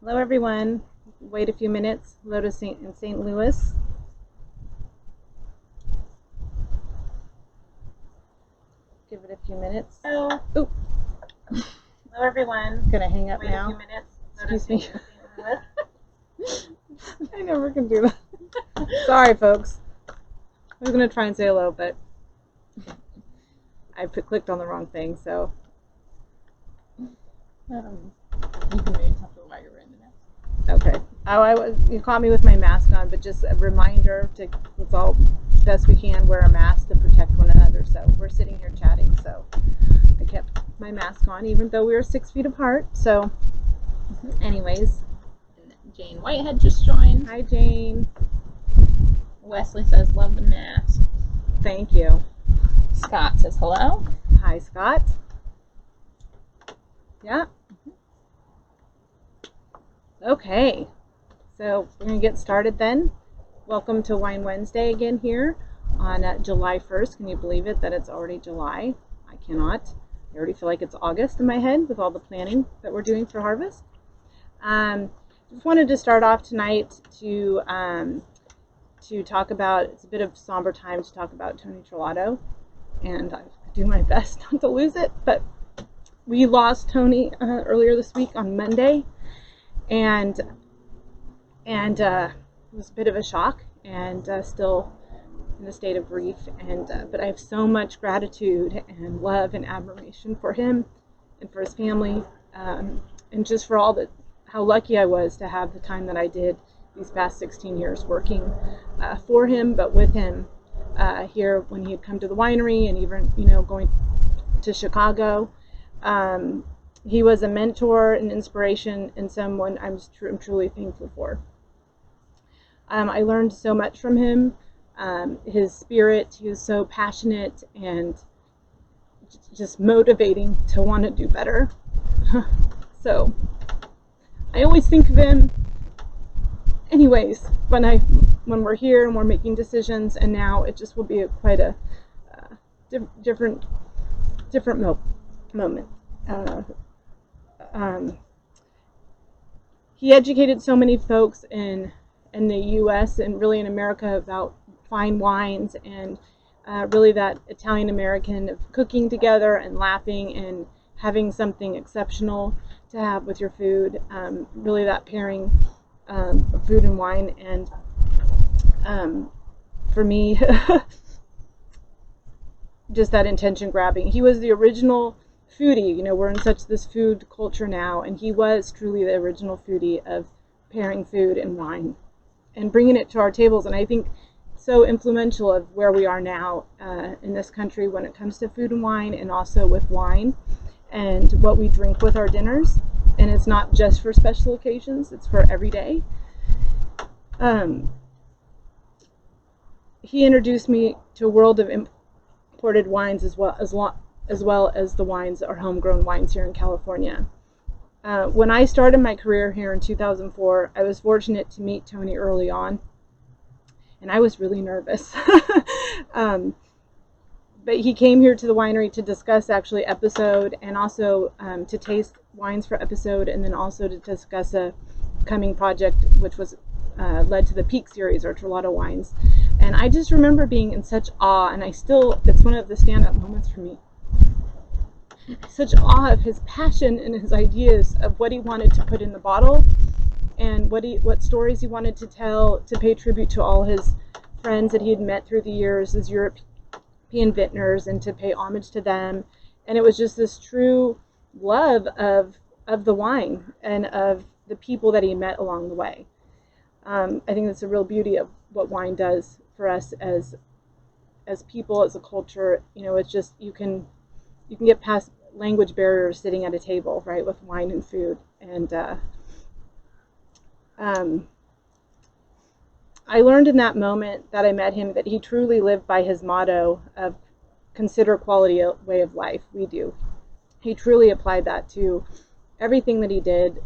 Hello everyone. Wait a few minutes. Hello to in St. Louis. Give it a few minutes. Hello. Oop. Hello everyone. Gonna hang up Wait now. a few minutes. Excuse me. I never can do that. Sorry folks. I was gonna try and say hello, but I clicked on the wrong thing, so You can maybe talk about why you're in the next. okay. You caught me with my mask on, but just a reminder to let's all best we can wear a mask to protect one another. So we're sitting here chatting, so I kept my mask on even though we were 6 feet apart. So anyways, And Jane Whitehead just joined. hi Jane. Wesley says love the mask. Thank you. Scott says hello. Hi Scott. Yeah. Okay. So we're going to get started then. Welcome to Wine Wednesday again here on July 1st. Can you believe it that it's already July? I cannot. I already feel like it's August in my head with all the planning that we're doing for harvest. Just wanted to start off tonight to talk about, it's a bit of somber time to talk about Tony Terlato, and I do my best not to lose it, but we lost Tony earlier this week on Monday, and it was a bit of a shock, and still in a state of grief. And but I have so much gratitude and love and admiration for him and for his family, and just for all how lucky I was to have the time that I did these past 16 years working for him, but with him here when he had come to the winery, and even going to Chicago. He was a mentor, an inspiration, and someone I'm truly thankful for. I learned so much from him. His spirit, he was so passionate and just motivating to want to do better. So I always think of him anyways when we're here and we're making decisions, and now it just will be quite a different moment. He educated so many folks in the U.S. and really in America about fine wines, and really that Italian American of cooking together and laughing and having something exceptional to have with your food. Really that pairing of food and wine, and for me, just that intention grabbing. He was the original foodie. We're in such this food culture now, and he was truly the original foodie of pairing food and wine and bringing it to our tables. And I think so influential of where we are now in this country when it comes to food and wine, and also with wine and what we drink with our dinners. And it's not just for special occasions, it's for every day. He introduced me to a world of imported wines as well as the wines, our homegrown wines here in California. When I started my career here in 2004, I was fortunate to meet Tony early on, and I was really nervous. But he came here to the winery to discuss actually episode, and also to taste wines for episode, and then also to discuss a coming project which was led to the Peak series, or Terlato wines. And I just remember being in such awe, and it's one of the stand-up moments for me. Such awe of his passion and his ideas of what he wanted to put in the bottle, and what stories he wanted to tell to pay tribute to all his friends that he had met through the years as European vintners, and to pay homage to them. And it was just this true love of the wine and of the people that he met along the way. I think that's a real beauty of what wine does for us as people, as a culture. It's just you can get past language barriers sitting at a table, right, with wine and food. And I learned in that moment that I met him that he truly lived by his motto of consider quality a way of life. We do. He truly applied that to everything that he did,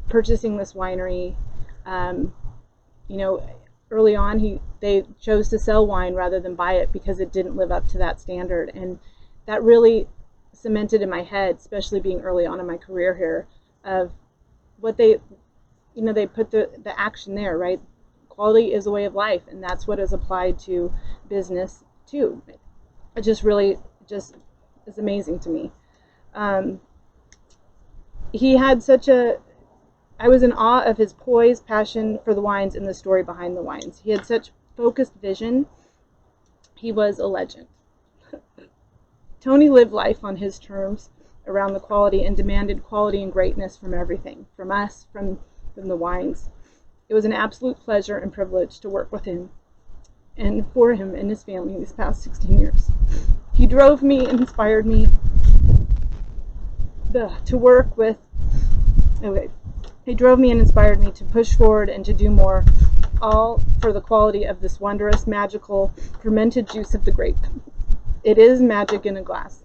purchasing this winery. Early on, they chose to sell wine rather than buy it because it didn't live up to that standard. And that really cemented in my head, especially being early on in my career here, of what they, they put the action there, right? Quality is a way of life, and that's what is applied to business too. It just really just is amazing to me. He had I was in awe of his poise, passion for the wines, and the story behind the wines. He had such focused vision. He was a legend. Tony lived life on his terms around the quality and demanded quality and greatness from everything, from us, from the wines. It was an absolute pleasure and privilege to work with him and for him and his family these past 16 years. He drove me and inspired me to work with, he drove me and inspired me to push forward and to do more, all for the quality of this wondrous, magical, fermented juice of the grape. It is magic in a glass.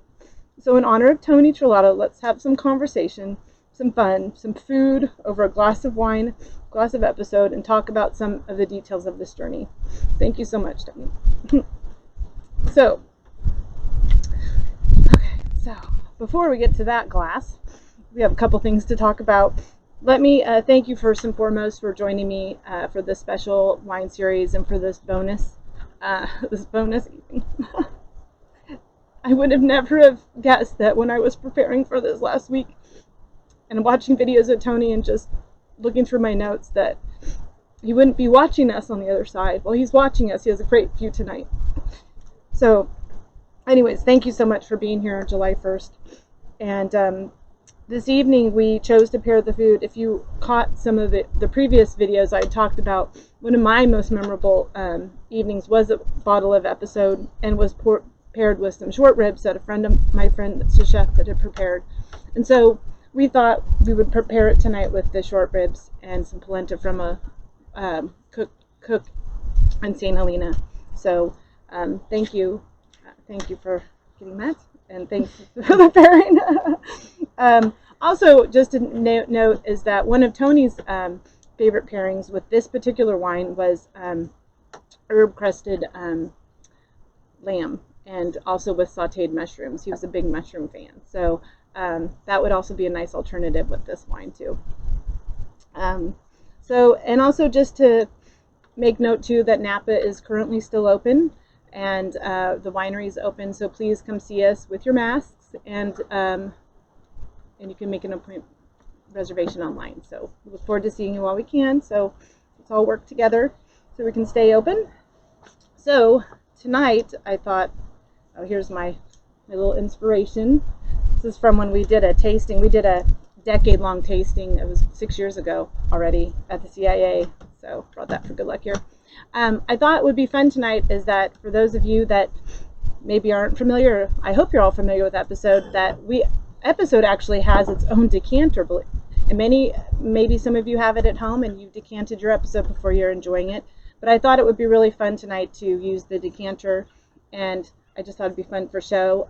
So in honor of Tony Terlato, let's have some conversation, some fun, some food over a glass of wine, glass of episode, and talk about some of the details of this journey. Thank you so much, Tony. So before we get to that glass, we have a couple things to talk about. Let me thank you first and foremost for joining me for this special wine series and for this bonus evening. I would have never have guessed that when I was preparing for this last week and watching videos of Tony and just looking through my notes that he wouldn't be watching us on the other side. Well, he's watching us. He has a great view tonight. So anyways, thank you so much for being here on July 1st. And this evening we chose to pair the food. If you caught some of the previous videos, I talked about one of my most memorable evenings was a bottle of episode and was paired with some short ribs that my friend that's a chef that had prepared. And so we thought we would prepare it tonight with the short ribs and some polenta from a cook in St. Helena. So thank you for getting that, and thanks for the pairing. Also, just a note is that one of Tony's favorite pairings with this particular wine was herb-crusted lamb, and also with sauteed mushrooms. He was a big mushroom fan, so that would also be a nice alternative with this wine too. And also just to make note too that Napa is currently still open, and the winery is open, so please come see us with your masks, and you can make an appointment reservation online. So we look forward to seeing you while we can, so let's all work together so we can stay open. So tonight I thought, oh, here's my little inspiration. This is from when we did a tasting. We did a decade-long tasting. It was 6 years ago already at the CIA, so brought that for good luck here. I thought it would be fun tonight is that for those of you that maybe aren't familiar, I hope you're all familiar with Episode, that Episode actually has its own decanter. And maybe some of you have it at home and you've decanted your Episode before you're enjoying it. But I thought it would be really fun tonight to use the decanter, and I just thought it'd be fun for show.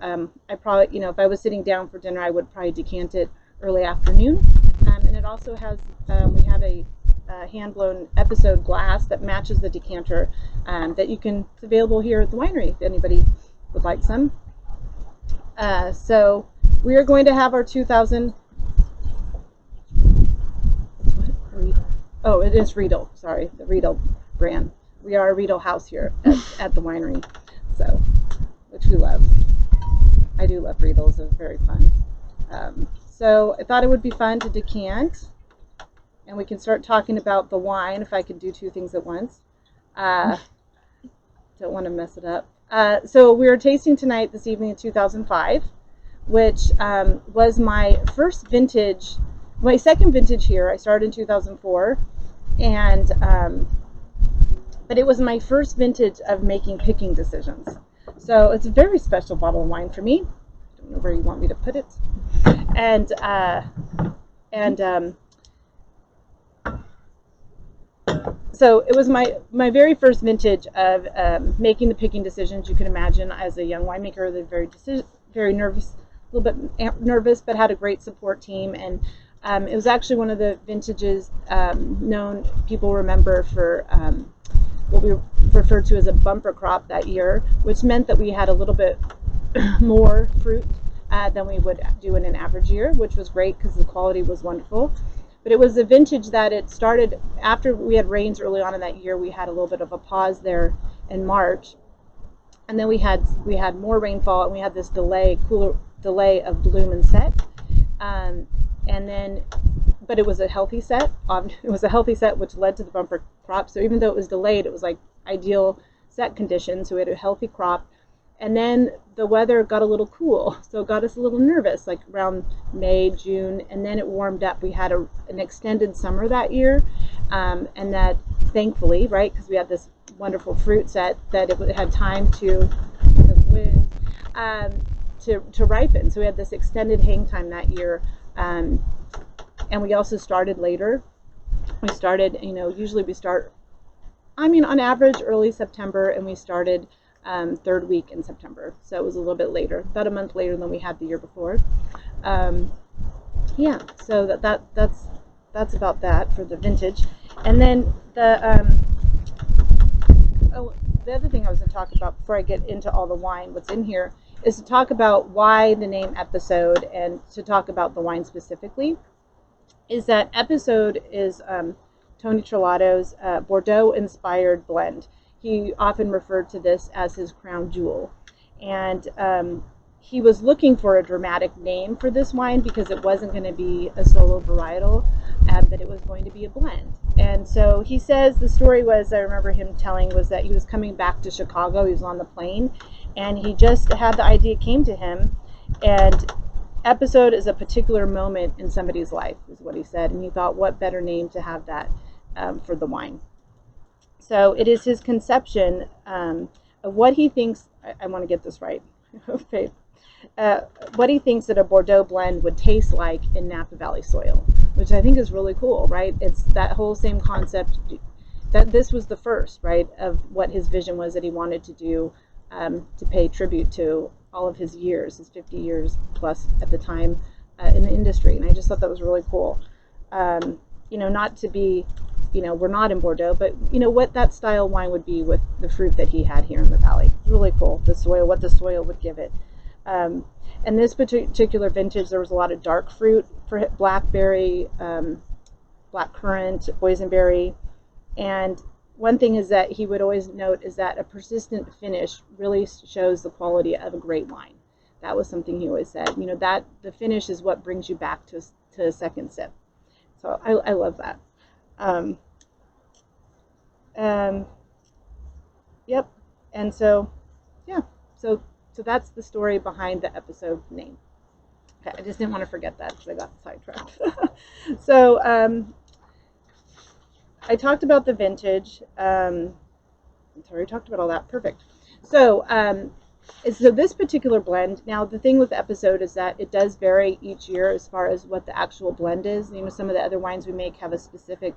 I probably, if I was sitting down for dinner, I would probably decant it early afternoon. And it also has, we have a hand-blown Episode glass that matches the decanter it's available here at the winery if anybody would like some. So we are going to have our 2000, it is Riedel, sorry, the Riedel brand. We are a Riedel house here at the winery, so, which we love. I do love Riedels, it's very fun. So I thought it would be fun to decant, and we can start talking about the wine if I could do two things at once. Don't want to mess it up. So we are tasting tonight, this evening, in 2005, which was my first vintage, my second vintage here. I started in 2004, and but it was my first vintage of making picking decisions. So it's a very special bottle of wine for me. I don't know where you want me to put it. And so it was my very first vintage of making the picking decisions. You can imagine, as a young winemaker, they're very nervous, a little bit nervous, but had a great support team. And it was actually one of the vintages people remember for what we referred to as a bumper crop that year, which meant that we had a little bit more fruit than we would do in an average year, which was great because the quality was wonderful. But it was a vintage that it started after we had rains early on in that year. We had a little bit of a pause there in March, and then we had more rainfall, and we had this cooler delay of bloom and set. And then, but it was a healthy set. It was a healthy set, which led to the bumper crop. So even though it was delayed, it was like ideal set conditions. So we had a healthy crop. And then the weather got a little cool, so it got us a little nervous, like around May, June, and then it warmed up. We had an extended summer that year, and that thankfully, right, because we had this wonderful fruit set, that it had time to ripen. So we had this extended hang time that year, and we also started later. We started, usually we start, on average, early September, and we started third week in September, so it was a little bit later, about a month later than we had the year before. Yeah, so that's about that for the vintage. And then the other thing I was going to talk about before I get into all the wine, what's in here, is to talk about why the name Episode, and to talk about the wine specifically. Is that Episode is Tony Terlato's Bordeaux-inspired blend. He often referred to this as his crown jewel. And he was looking for a dramatic name for this wine because it wasn't going to be a solo varietal, but it was going to be a blend. And so he says, the story was, I remember him telling, was that he was coming back to Chicago. He was on the plane, and he just had the idea came to him. And Episode is a particular moment in somebody's life, is what he said. And he thought, what better name to have that for the wine. So it is his conception of what he thinks, I want to get this right, okay, what he thinks that a Bordeaux blend would taste like in Napa Valley soil, which I think is really cool, right? It's that whole same concept, that this was the first, right, of what his vision was that he wanted to do, to pay tribute to all of his years, his 50 years plus at the time in the industry. And I just thought that was really cool. Not to be, we're not in Bordeaux, but what that style wine would be with the fruit that he had here in the valley. Really cool. The soil, what the soil would give it. And this particular vintage, there was a lot of dark fruit for blackberry, blackcurrant, boysenberry. And one thing is that he would always note is that a persistent finish really shows the quality of a great wine. That was something he always said. That the finish is what brings you back to a second sip. So I love that. Yep. And so, yeah. So that's the story behind the Episode name. Okay, I just didn't want to forget that because I got sidetracked. So I talked about the vintage. I'm sorry, I talked about all that. Perfect. So so this particular blend, now the thing with the Episode is that it does vary each year as far as what the actual blend is. Some of the other wines we make have a specific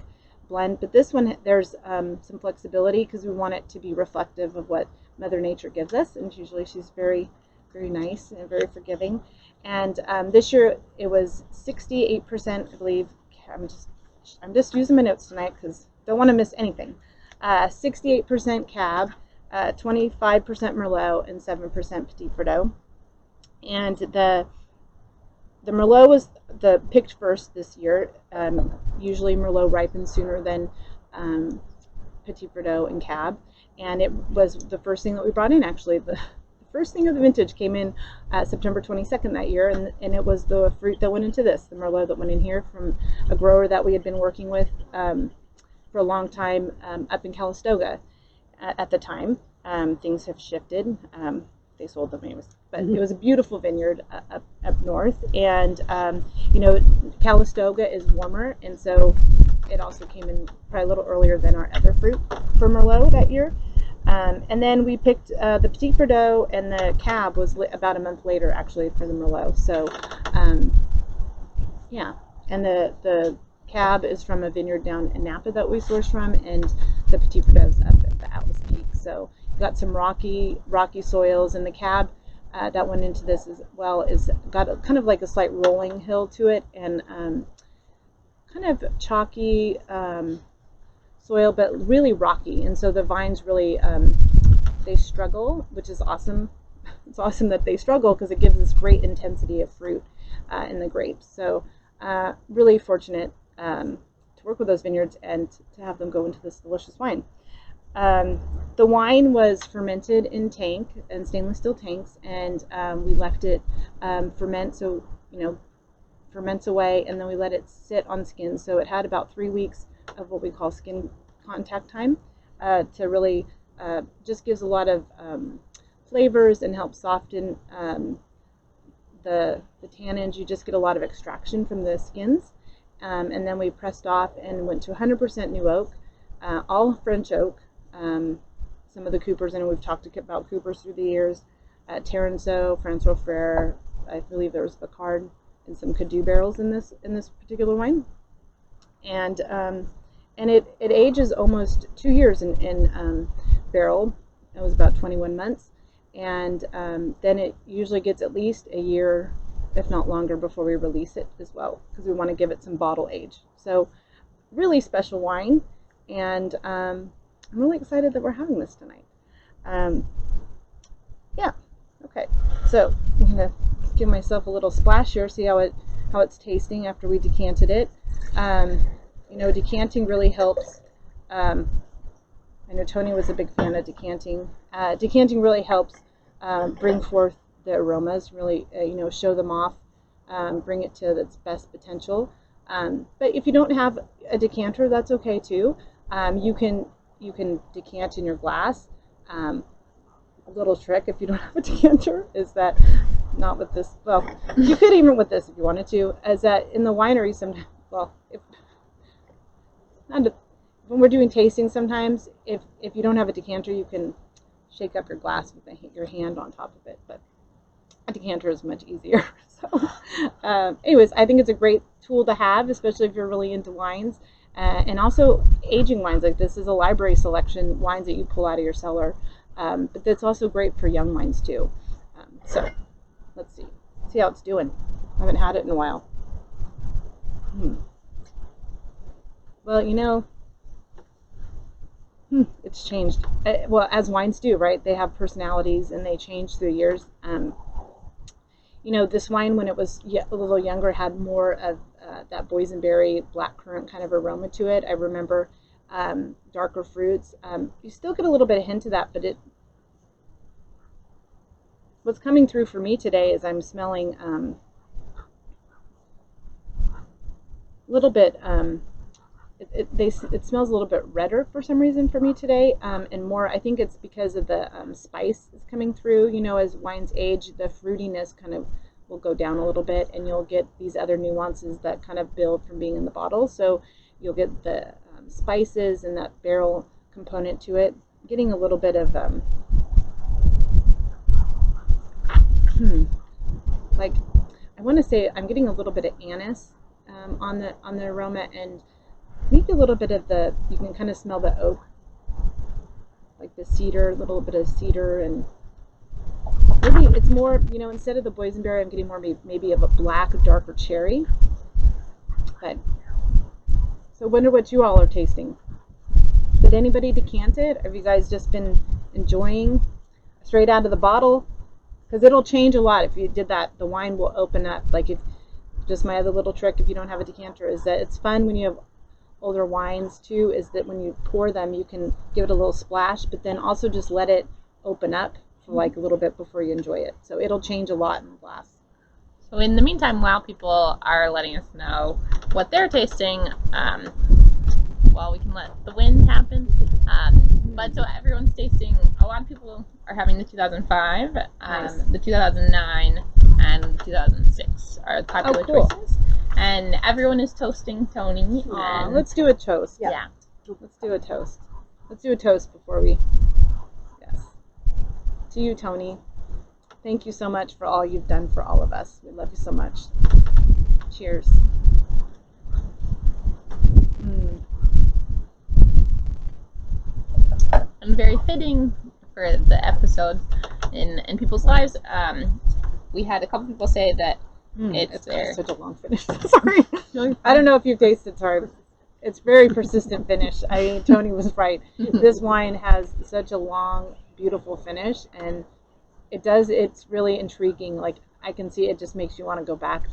blend, but this one, there's some flexibility because we want it to be reflective of what Mother Nature gives us, and usually she's very, very nice and very forgiving. And this year it was 68%, I believe. I'm just using my notes tonight because don't want to miss anything. 68% Cab, 25% Merlot, and 7% Petit Verdot. And the Merlot was picked first this year. Usually Merlot ripens sooner than Petit Verdot and Cab. And it was the first thing that we brought in, actually. The first thing of the vintage came in September 22nd that year, and it was the fruit that went into this, the Merlot that went in here from a grower that we had been working with for a long time up in Calistoga at the time. Things have shifted. They sold them anyways. But it was a beautiful vineyard up north, and Calistoga is warmer, and so it also came in probably a little earlier than our other fruit for Merlot that year. And then we picked the Petit Verdot, and the Cab was about a month later actually for the Merlot. So yeah, and the Cab is from a vineyard down in Napa that we source from, and the Petit Verdot is up at the Atlas Peak. So got some rocky soils, and the Cab that went into this as well is got kind of like a slight rolling hill to it, and kind of chalky soil, but really rocky. And so the vines really they struggle, which is awesome. It's awesome that they struggle because it gives this great intensity of fruit in the grapes. So really fortunate to work with those vineyards and to have them go into this delicious wine. The wine was fermented in tank and stainless steel tanks, and we left it ferment, so ferments away, and then we let it sit on skin. So it had about 3 weeks of what we call skin contact time to really just gives a lot of flavors and helps soften the tannins. You just get a lot of extraction from the skins, and then we pressed off and went to 100% new oak, all French oak. Some of the coopers, and we've talked about coopers through the years, Taranceau, Francois Frere, I believe there was Bacard, and some Cadu barrels in this particular wine, and it ages almost 2 years in barrel. It was about 21 months, and then it usually gets at least a year, if not longer, before we release it as well, because we want to give it some bottle age. So really special wine, and I'm really excited that we're having this tonight. Yeah, okay. So I'm gonna give myself a little splash here, see how it's tasting after we decanted it. Decanting really helps. I know Tony was a big fan of decanting. Decanting really helps bring forth the aromas, really show them off, bring it to its best potential. But if you don't have a decanter, that's okay too. You can decant in your glass. A little trick if you don't have a decanter is that, not with this, well, you could even with this if you wanted to, is that in the winery sometimes, well, when we're doing tasting sometimes, if you don't have a decanter, you can shake up your glass with your hand on top of it, but a decanter is much easier. So anyways, I think it's a great tool to have, especially if you're really into wines. And also aging wines, like this is a library selection, wines that you pull out of your cellar. But that's also great for young wines too. So let's see how it's doing. I haven't had it in a while. Well, it's changed. Well, as wines do, right? They have personalities and they change through years. This wine, when it was a little younger, had more of that boysenberry, blackcurrant kind of aroma to it. I remember darker fruits. You still get a little bit of hint of that, but what's coming through for me today is I'm smelling a little bit. It smells a little bit redder for some reason for me today, and more. I think it's because of the spice is coming through. As wines age, the fruitiness kind of will go down a little bit, and you'll get these other nuances that kind of build from being in the bottle. So you'll get the spices and that barrel component to it, getting a little bit of like, I want to say I'm getting a little bit of anise on the aroma, and maybe a little bit of you can kind of smell the oak, like the cedar, a little bit of cedar, and maybe it's more, instead of the boysenberry, I'm getting more maybe of a black, darker cherry. But so I wonder what you all are tasting. Did anybody decant it? Have you guys just been enjoying straight out of the bottle? Because it'll change a lot if you did that. The wine will open up. Like, if just my other little trick, if you don't have a decanter, is that it's fun when you have older wines too, is that when you pour them, you can give it a little splash, but then also just let it open up for like a little bit before you enjoy it. So it'll change a lot in the glass. So in the meantime, while people are letting us know what they're tasting, well, we can let the wind happen. But so everyone's tasting, a lot of people are having the 2005, Nice. the 2009, and the 2006 are the popular cool. choices. And everyone is toasting Tony. Aw, let's do a toast. Yeah. Let's do a toast. Let's do a toast before we, yes. To you, Tony. Thank you so much for all you've done for all of us. We love you so much. Cheers. And very fitting for the episode in people's lives. We had a couple people say that it's such a long finish. Sorry. I don't know if you've tasted. Sorry. It's very persistent finish. Tony was right. This wine has such a long, beautiful finish, and it's really intriguing. Like, I can see it just makes you want to go back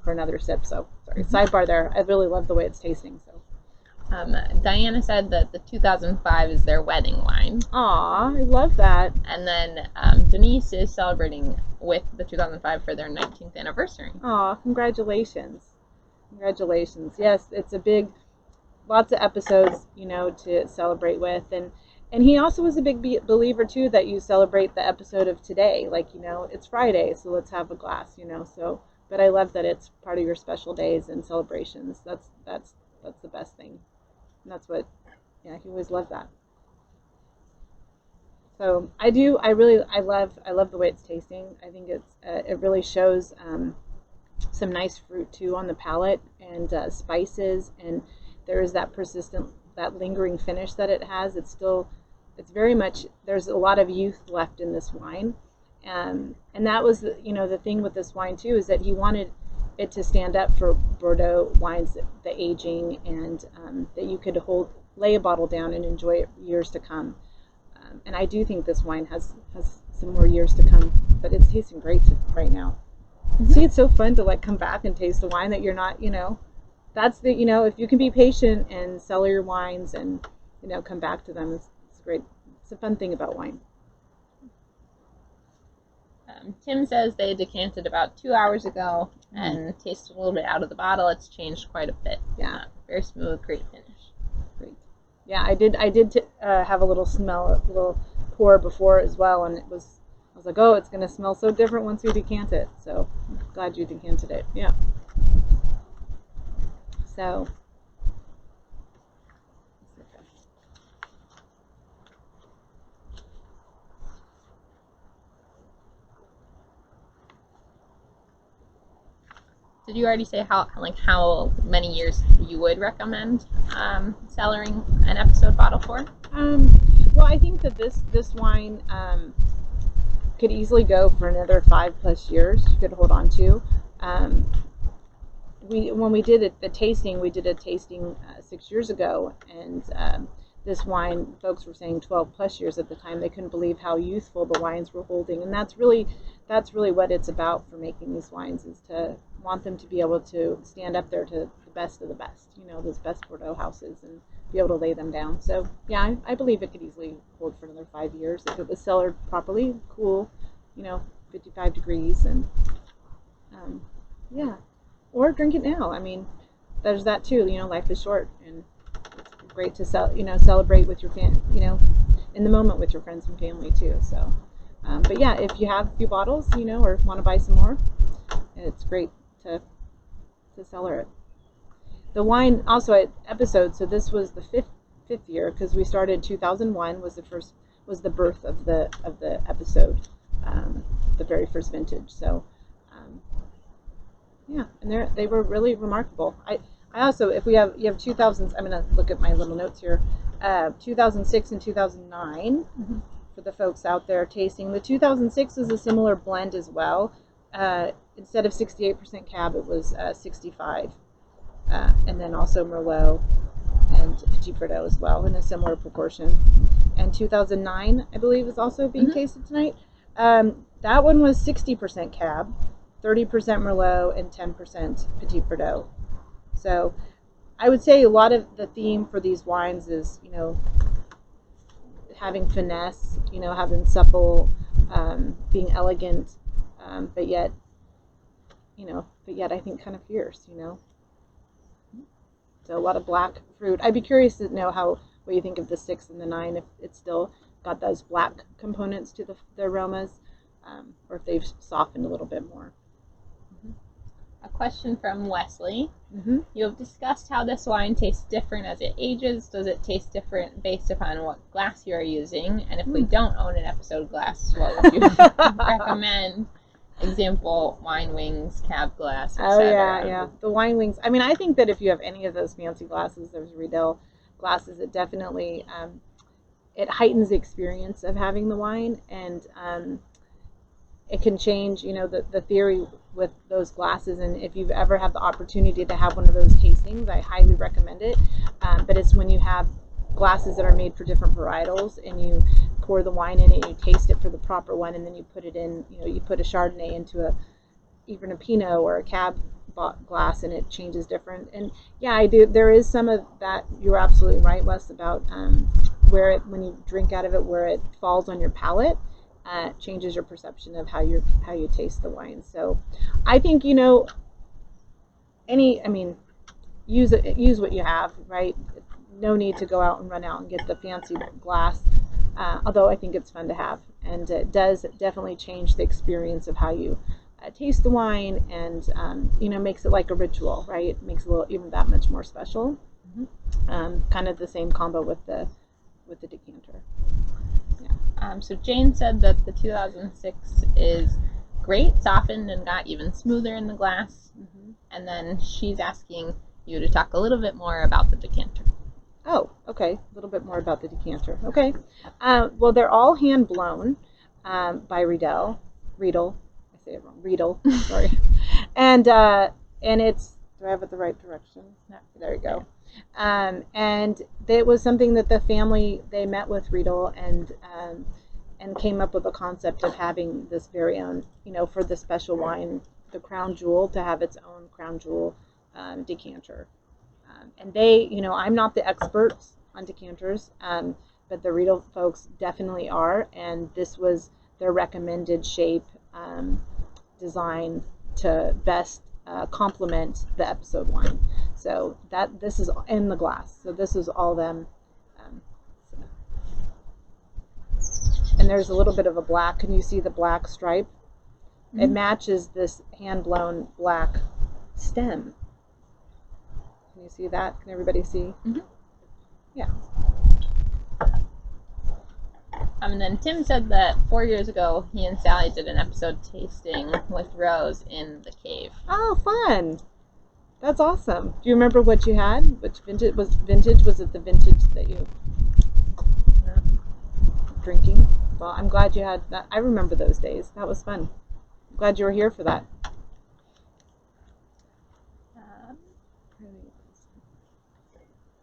for another sip. So sorry, sidebar there. I really love the way it's tasting. So. Diana said that the 2005 is their wedding wine. Aw, I love that. And then Denise is celebrating with the 2005 for their 19th anniversary. Aw, congratulations. Congratulations. Yes, it's a big, lots of episodes, to celebrate with. And he also was a big believer, too, that you celebrate the episode of today. Like, it's Friday, so let's have a glass, so. But I love that it's part of your special days and celebrations. That's the best thing. And that's what, he always loved that. So I love the way it's tasting. I think it really shows some nice fruit too on the palate, and spices, and there is that persistent, that lingering finish that it has. It's very much, there's a lot of youth left in this wine. And that was, the thing with this wine too, is that he wanted it to stand up for Bordeaux wines, the aging, and that you could lay a bottle down and enjoy it years to come. And I do think this wine has some more years to come, but it's tasting great right now. Mm-hmm. See, it's so fun to come back and taste the wine that you're not, that's the, if you can be patient and cellar your wines and, come back to them, it's great. It's a fun thing about wine. Tim says they decanted about 2 hours ago and tasted a little bit out of the bottle. It's changed quite a bit. Yeah. Very smooth, great finish. Great. Yeah, I did have a little smell, a little pour before as well, and I was like, oh, it's going to smell so different once we decant it. So I'm glad you decanted it. Yeah. So. Did you already say how many years you would recommend cellaring an episode bottle for? Well, I think that this wine could easily go for another 5+ years. You could hold on to. When we did the tasting, we did a tasting 6 years ago, and this wine, folks were saying 12+ years at the time. They couldn't believe how youthful the wines were holding, and that's really what it's about for making these wines, is to want them to be able to stand up there to the best of the best, those best Bordeaux houses, and be able to lay them down. So yeah, I believe it could easily hold for another 5 years if it was cellared properly, cool, 55 degrees, and yeah, or drink it now. I mean, there's that too. Life is short, and it's great to celebrate with your in the moment with your friends and family too. So, but yeah, if you have a few bottles, or want to buy some more, it's great to cellar it. The wine also at episode, so this was the fifth year, because we started 2001 was the birth of the episode, the very first vintage. So yeah, and they were really remarkable. I also, if you have 2000s, I'm gonna look at my little notes here. 2006 and 2009 for the folks out there tasting. The 2006 is a similar blend as well. Instead of 68% Cab, it was 65, and then also Merlot and Petit Verdot as well in a similar proportion. And 2009, I believe, is also being tasted tonight. That one was 60% Cab, 30% Merlot, and 10% Petit Verdot. So I would say a lot of the theme for these wines is, having finesse, having supple, being elegant, but yet I think kind of fierce, So a lot of black fruit. I'd be curious to know what you think of the 6 and the 9, if it's still got those black components to the aromas, or if they've softened a little bit more. A question from Wesley. You have discussed how this wine tastes different as it ages. Does it taste different based upon what glass you are using? And if we don't own an episode glass, what would you recommend? Example, wine wings, Cab glass, etc. Oh yeah. The wine wings. I mean, I think that if you have any of those fancy glasses, those Riedel glasses, it definitely it heightens the experience of having the wine, and it can change, the theory with those glasses. And if you've ever had the opportunity to have one of those tastings, I highly recommend it. But it's when you have glasses that are made for different varietals, and you pour the wine in it, you taste it for the proper one, and then you put it in, you put a Chardonnay into even a Pinot or a Cab glass, and it changes different. And yeah, I do. There is some of that. You're absolutely right, Wes, about where it, when you drink out of it, where it falls on your palate, changes your perception of how you taste the wine. So, I think use what you have, right? No need to go out and run out and get the fancy glass. Although I think it's fun to have, and it does definitely change the experience of how you taste the wine, and makes it like a ritual, right? It makes it even that much more special. Kind of the same combo with the decanter. Yeah. So Jane said that the 2006 is great, softened, and got even smoother in the glass. And then she's asking you to talk a little bit more about the decanter. Oh, okay. A little bit more about the decanter. Okay. Well, they're all hand blown by Riedel. I say it wrong. Riedel. Sorry. And it's. Do I have it the right direction? No. There you go. And it was something that the family, they met with Riedel and came up with a concept of having this very own, for the special wine, the crown jewel, to have its own crown jewel decanter. And they, I'm not the expert on decanters, but the Riedel folks definitely are, and this was their recommended shape design to best complement the episode wine. So this is in the glass. So this is all them. And there's a little bit of a black. Can you see the black stripe? It matches this hand-blown black stem. Can you see that? Can everybody see? Yeah. And then Tim said that 4 years ago, he and Sally did an episode tasting with Rose in the cave. Oh, fun! That's awesome. Do you remember what you had? Which vintage was vintage? Was it the vintage that you were drinking? Well, I'm glad you had that. I remember those days. That was fun. I'm glad you were here for that.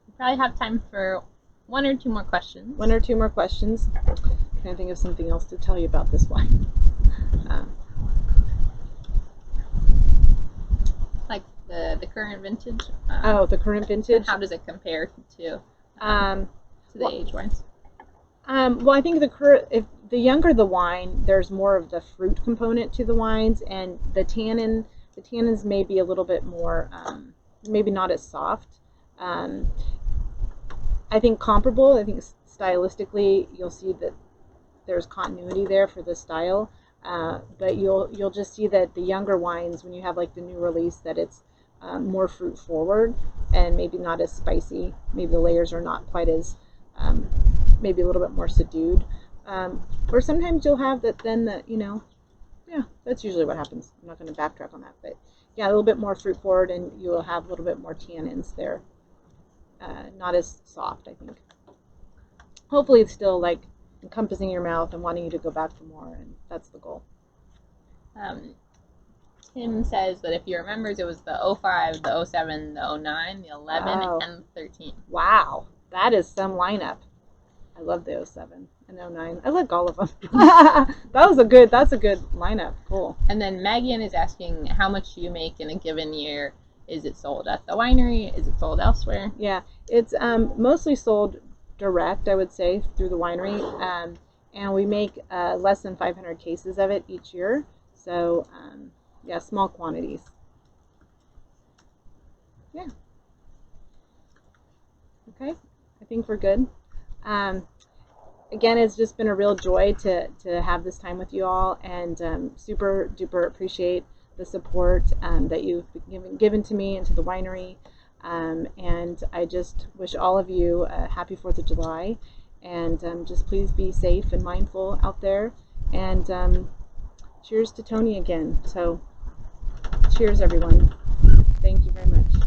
We probably have time for one or two more questions. One or two more questions. I'm trying to think of something else to tell you about this wine. Like the current vintage. The current vintage. How does it compare to the age wines? Well, I think if the younger the wine, there's more of the fruit component to the wines, and the tannins may be a little bit more, maybe not as soft. I think comparable. I think stylistically, you'll see that there's continuity there for the style, but you'll just see that the younger wines, when you have like the new release, that it's more fruit forward and maybe not as spicy. Maybe the layers are not quite as maybe a little bit more subdued. Or sometimes you'll have that then that's usually what happens. I'm not going to backtrack on that, but yeah, a little bit more fruit forward, and you will have a little bit more tannins there. Not as soft, I think. Hopefully it's still like encompassing your mouth and wanting you to go back for more, and that's the goal. Tim says that if he remembers, it was the 05, the 07, the 09, the 11, and the 13. Wow, that is some lineup. I love the 07 and 09. I like all of them. That's a good lineup. Cool. And then Megan is asking how much you make in a given year. Is it sold at the winery? Is it sold elsewhere? Yeah, it's mostly sold direct, I would say, through the winery. And we make less than 500 cases of it each year. So, yeah, small quantities. Yeah. Okay, I think we're good. Again, it's just been a real joy to have this time with you all, and super duper appreciate the support that you've given to me and to the winery, and I just wish all of you a happy 4th of July, and just please be safe and mindful out there, and cheers to Tony again. So cheers, everyone. Thank you very much.